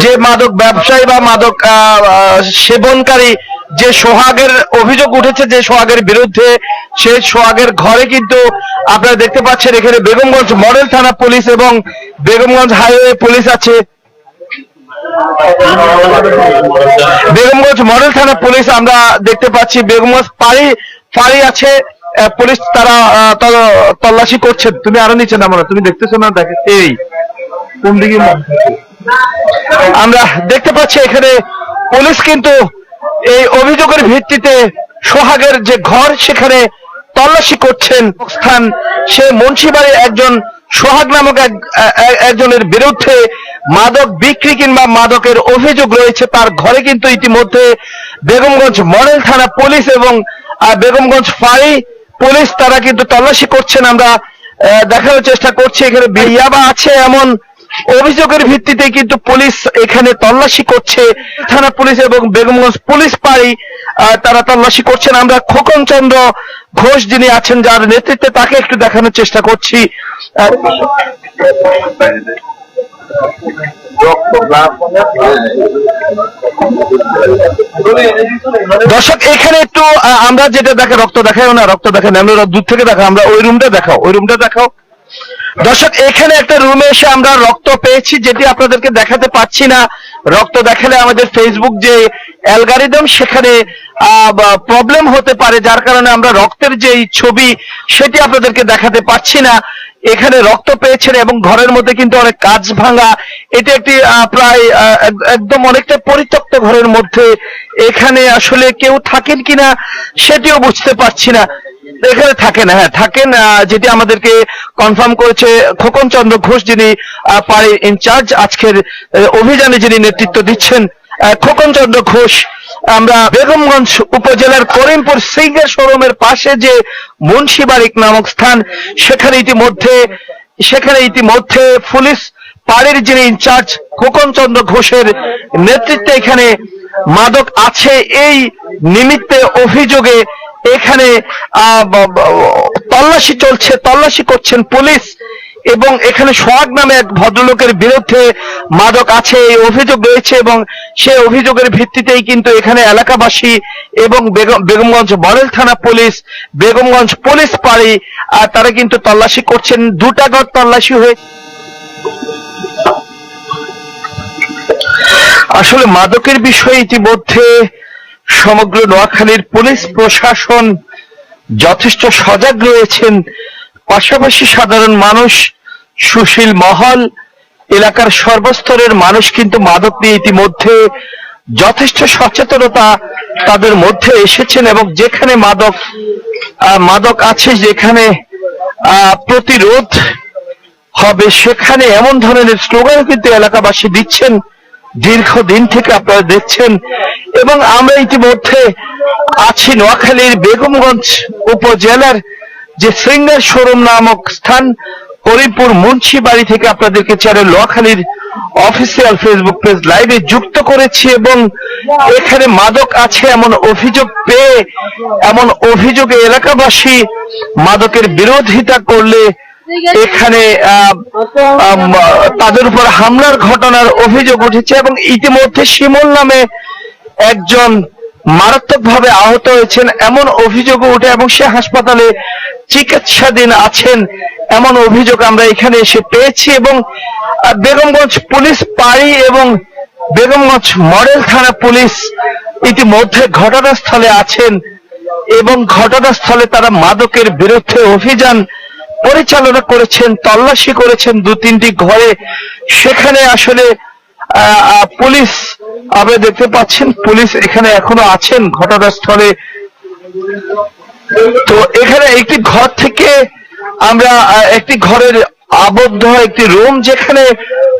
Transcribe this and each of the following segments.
যে মাদক ব্যবসায়ী বা মাদক সেবনকারী যে সোহাগের অভিযোগ উঠেছে, যে সোহাগের বিরুদ্ধে, সেই সোহাগের ঘরে কিন্তু আপনারা দেখতে পাচ্ছেন এখানে বেগমগঞ্জ মডেল থানা পুলিশ এবং বেগমগঞ্জ হাইওয়ে পুলিশ আছে। বেগমগঞ্জ মডেল থানা পুলিশ আমরা দেখতে পাচ্ছি, বেগমগঞ্জ ফাঁড়ি আছে পুলিশ, তারা তল্লাশি করছে। তুমি আরো নিচে নামো না, তুমি দেখতেছো না? দেখে এই কোন দিকে আমরা দেখতে পাচ্ছি এখানে পুলিশ কিন্তু এই অভিযোগের ভিত্তিতে সোহাগের যে ঘর সেখানে তল্লাশি করছেন। স্থান সে মুন্সিবাড়ির একজন সোহাগ নামক একজনের বিরুদ্ধে মাদক বিক্রি কিংবা মাদকের অভিযোগ রয়েছে। তার ঘরে কিন্তু ইতিমধ্যে বেগমগঞ্জ মডেল থানা পুলিশ এবং বেগমগঞ্জ ফাঁড়ি পুলিশ তারা কিন্তু তল্লাশি করছেন। আমরা দেখানোর চেষ্টা করছি এখানে ইয়াবা আছে এমন অভিযোগের ভিত্তিতে কিন্তু পুলিশ এখানে তল্লাশি করছে। থানা পুলিশ এবং বেগমগঞ্জ পুলিশ পাড়ি তারা তল্লাশি করছেন। আমরা খোকন চন্দ্র ঘোষ যিনি আছেন, যার নেতৃত্বে, তাকে একটু দেখানোর চেষ্টা করছি। দর্শক এখানে একটু আমরা যেটা দেখে, রক্ত দেখাও না, রক্ত দেখে না, আমরা দূর থেকে দেখা, আমরা ওই রুমটা দেখাও, ওই রুমটা দেখাও। দর্শক এখানে একটা রুমে এসে আমরা রক্ত পেয়েছি, যেটি আপনাদেরকে দেখাতে পাচ্ছি না। রক্ত দেখালে আমাদের ফেসবুক যে অ্যালগরিদম সেখানে প্রবলেম হতে পারে, যার কারণে আমরা রক্তের যে ছবি সেটি আপনাদেরকে দেখাতে পাচ্ছি না। এখানে রক্ত পেয়েছেন এবং ঘরের মধ্যে কিন্তু অনেক কাঁচ ভাঙা। এটি একটি প্রায় একদম অনেকটা পরিত্যক্ত ঘরের মধ্যে। এখানে আসলে কেউ থাকেন কিনা সেটিও বুঝতে পারছি না। এখানে থাকেন, হ্যাঁ থাকেন, যেটি আমাদেরকে কনফার্ম করেছে খোকন চন্দ্র ঘোষ, যিনি পাড়ির ইনচার্জ, আজকের অভিযানে যিনি নেতৃত্ব দিচ্ছেন খোকন চন্দ্র ঘোষ। আমরা বেগমগঞ্জ উপজেলার করিমপুর সিঙ্গের শোরুমের পাশে যে মুন্সিবাড়ি নামক স্থান, সেখানে ইতিমধ্যে পুলিশ পাড়ির যিনি ইনচার্জ খোকন চন্দ্র ঘোষের নেতৃত্বে এখানে মাদক আছে এই নিমিত্তে অভিযোগে এখানে তল্লাশি চলছে, তল্লাশি করছেন পুলিশ। এবং এখানে সোহাগ নামে এক ভদ্রলোকের বিরুদ্ধে মাদক আছে এই অভিযোগ রয়েছে এবং সেই অভিযোগের ভিত্তিতেই কিন্তু এখানে এলাকাবাসী এবং বেগমগঞ্জ মডেল থানা পুলিশ, বেগমগঞ্জ পুলিশ পাড়ি তারা কিন্তু তল্লাশি করছেন। দুটা ঘর তল্লাশি হয়ে আসলে মাদকের বিষয়ে ইতিমধ্যে সমগ্র নোয়াখালীর পুলিশ প্রশাসন যথেষ্ট সজাগ রয়েছেন। পাশাপাশি সাধারণ মানুষ, সুশীল মহল, এলাকার সর্বস্তরের মানুষ কিন্তু মাদক নিয়ে ইতিমধ্যে যথেষ্ট সচেতনতা তাদের মধ্যে এসেছেন এবং যেখানে মাদক আছে, যেখানে প্রতিরোধ হবে, সেখানে এমন ধরনের স্লোগান কিন্তু এলাকাবাসী দিচ্ছেন দীর্ঘদিন থেকে, আপনারা দেখছেন। এবং আমরা ইতিমধ্যে আছি নোয়াখালীর বেগমগঞ্জ উপজেলার যে সিঙ্গার শোরুম নামক স্থান, করিমপুর মুন্সিবাড়ি থেকে আপনাদেরকে চ্যানেল নোয়াখালীর অফিসিয়াল ফেসবুক পেজ লাইভে যুক্ত করেছি এবং এখানে মাদক আছে এমন অভিযোগ পেয়ে, এমন অভিযোগে এলাকাবাসী মাদকের বিরোধিতা করলে এখানে তাদের উপর হামলার ঘটনার অভিযোগ উঠেছে এবং ইতিমধ্যে শিমুল নামে একজন মারাত্মকভাবে আহত হয়েছেন এমন অভিযোগ উঠে এবং সে হাসপাতালে চিকিৎসাধীন আছেন এমন অভিযোগ আমরা এখানে এসে পেয়েছি। এবং বেগমগঞ্জ পুলিশ পাড়ি এবং বেগমগঞ্জ মডেল থানা পুলিশ ইতিমধ্যে ঘটনাস্থলে আছেন এবং ঘটনাস্থলে তারা মাদকের বিরুদ্ধে অভিযান পরিচালনা করেছেন, তল্লাশি করেছেন 2-3টি ঘরে। সেখানে আসলে পুলিশ, আপনারা দেখতে পাচ্ছেন পুলিশ এখানে এখনো আছেন ঘটনাস্থলে। তো এখানে একটি ঘর থেকে আমরা একটি ঘরের আবদ্ধ একটি রুম, যেখানে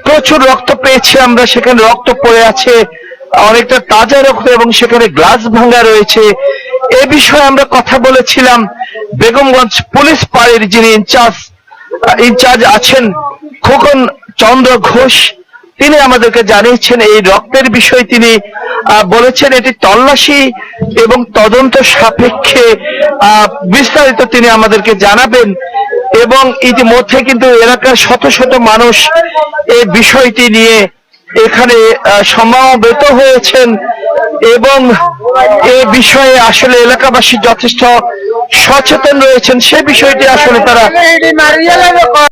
প্রচুর রক্ত পেয়েছি আমরা, সেখানে রক্ত পড়ে আছে, অনেকটা তাজা রক্ত এবং সেখানে গ্লাস ভাঙা রয়েছে। এ বিষয়ে আমরা কথা বলেছিলাম বেগমগঞ্জ পুলিশ পাড়ির যিনি ইনচার্জ আছেন খোকন চন্দ্র ঘোষ, তিনি আমাদেরকে জানিয়েছেন এই রক্তের বিষয়। তিনি বলেছেন এটি তল্লাশি এবং তদন্ত সাপেক্ষে বিস্তারিত তিনি আমাদেরকে জানাবেন এবং ইতিমধ্যে কিন্তু এলাকার শত শত মানুষ এই বিষয়টি নিয়ে এখানে সমাবেত হয়েছেন এবং এ বিষয়ে আসলে এলাকাবাসী যথেষ্ট সচেতন রয়েছেন, সে বিষয়টি আসলে তারা